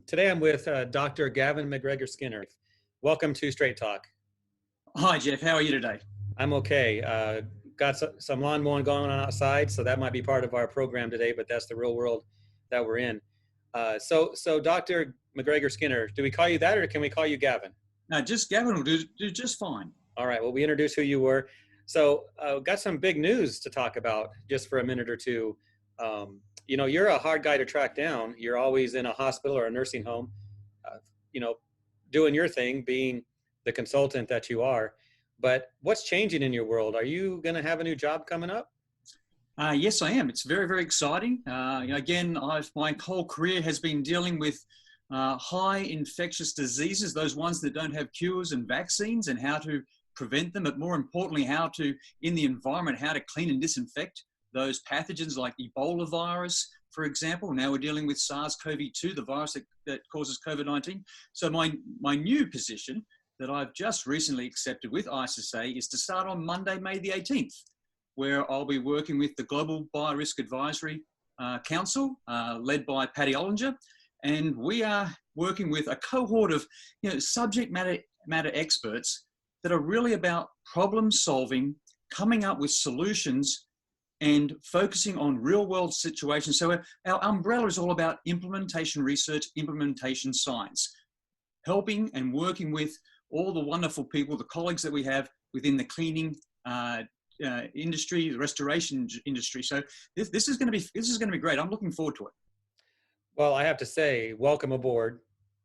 Today I'm with Dr. Gavin Macgregor-Skinner. Welcome to Straight Talk. Hi, Jeff. How are you today? I'm okay. Got some lawn mowing going on outside, so that might be part of our program today, but that's the real world that we're in. So Dr. Macgregor-Skinner, do we call you that or can we call you Gavin? No, just Gavin will do just fine. All right, well, we introduced who you were. So got some big news to talk about just for a minute or two. You're a hard guy to track down. You're always in a hospital or a nursing home, uh, you know, doing your thing, being the consultant that you are. But what's changing in your world? Are you going to have a new job coming up? Yes, I am. It's very, very exciting. Again, my whole career has been dealing with high infectious diseases, those ones that don't have cures and vaccines, and how to prevent them, but more importantly, how to, in the environment, how to clean and disinfect those pathogens like Ebola virus, for example. Now we're dealing with SARS-CoV-2, the virus that causes COVID-19. So my new position that I've just recently accepted with ISSA is to start on Monday, May the 18th, where I'll be working with the Global Biorisk Advisory Council, led by Patty Ollinger. And we are working with a cohort of subject matter experts that are really about problem solving, coming up with solutions and focusing on real world situations. So our umbrella is all about implementation research, implementation science, helping and working with all the wonderful people, the colleagues that we have within the cleaning industry, the restoration industry. So this is going to be great. I'm looking forward to it. Well, I have to say, welcome aboard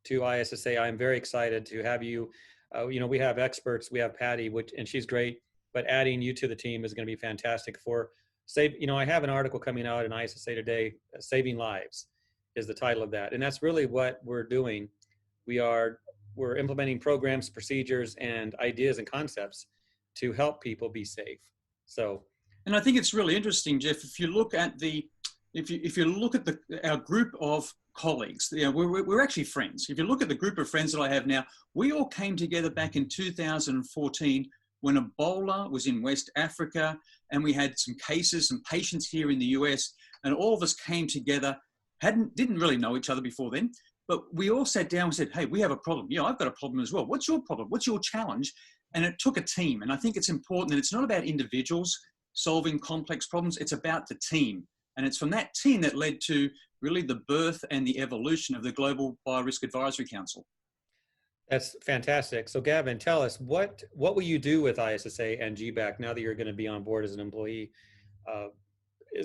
to ISSA. I'm very excited to have you. We have experts. We have Patty, and she's great. But adding you to the team is going to be fantastic for save. I have an article coming out in ISSA today, "Saving Lives" is the title of that, and that's really what we're doing. We're implementing programs, procedures, and ideas and concepts to help people be safe. So, and I think it's really interesting, Jeff. If you look at our group of colleagues, we're actually friends. If you look at the group of friends that I have now, we all came together back in 2014 when Ebola was in West Africa, and we had some cases, some patients here in the US, and all of us came together. Didn't really know each other before then, but we all sat down and said, "Hey, we have a problem. I've got a problem as well. What's your problem? What's your challenge?" And it took a team. And I think it's important that it's not about individuals solving complex problems. It's about the team. And it's from that team that led to really the birth and the evolution of the Global Biorisk Advisory Council. that's fantastic. So, Gavin, tell us what will you do with ISSA and GBAC now that you're going to be on board as an employee?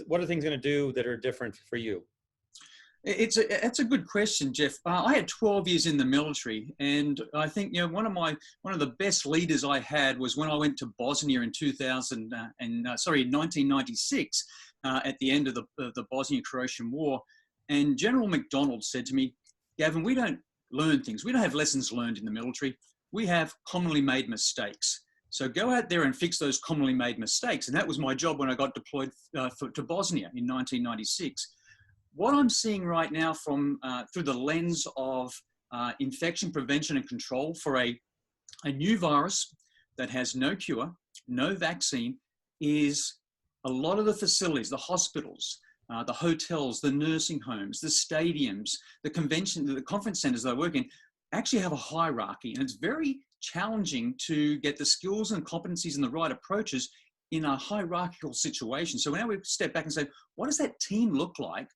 What are things going to do that are different for you? It's a good question, Jeff. I had 12 years in the military, and I think one of the best leaders I had was when I went to Bosnia in 1996, at the end of the Bosnia-Croatian War, and General MacDonald said to me, "Gavin, we don't learn things. We don't have lessons learned in the military. We have commonly made mistakes. So go out there and fix those commonly made mistakes." And that was my job when I got deployed to Bosnia in 1996. What I'm seeing right now from through the lens of infection prevention and control for a new virus that has no cure, no vaccine, is a lot of the facilities, the hospitals, the hotels, the nursing homes, the stadiums, the conference centers that I work in, actually have a hierarchy. And it's very challenging to get the skills and competencies and the right approaches in a hierarchical situation. So now we step back and say, what does that team look like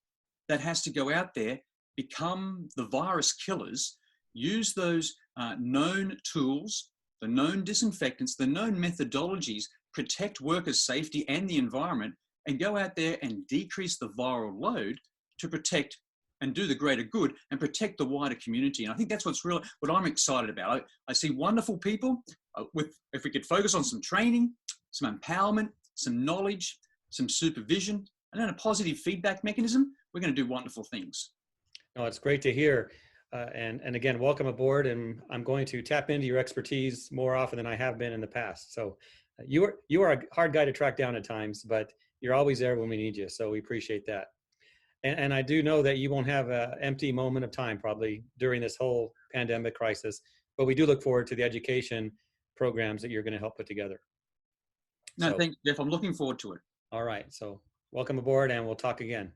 that has to go out there, become the virus killers, use those known tools, the known disinfectants, the known methodologies, protect workers' safety and the environment, and go out there and decrease the viral load to protect and do the greater good and protect the wider community. And I think that's what I'm excited about. I see wonderful people if we could focus on some training, some empowerment, some knowledge, some supervision, and then a positive feedback mechanism, we're going to do wonderful things. No, it's great to hear. And again, welcome aboard. And I'm going to tap into your expertise more often than I have been in the past. So you are a hard guy to track down at times, but you're always there when we need you. So we appreciate that. And I do know that you won't have an empty moment of time probably during this whole pandemic crisis, but we do look forward to the education programs that you're going to help put together. No, thanks, Jeff. I'm looking forward to it. All right. So welcome aboard, and we'll talk again.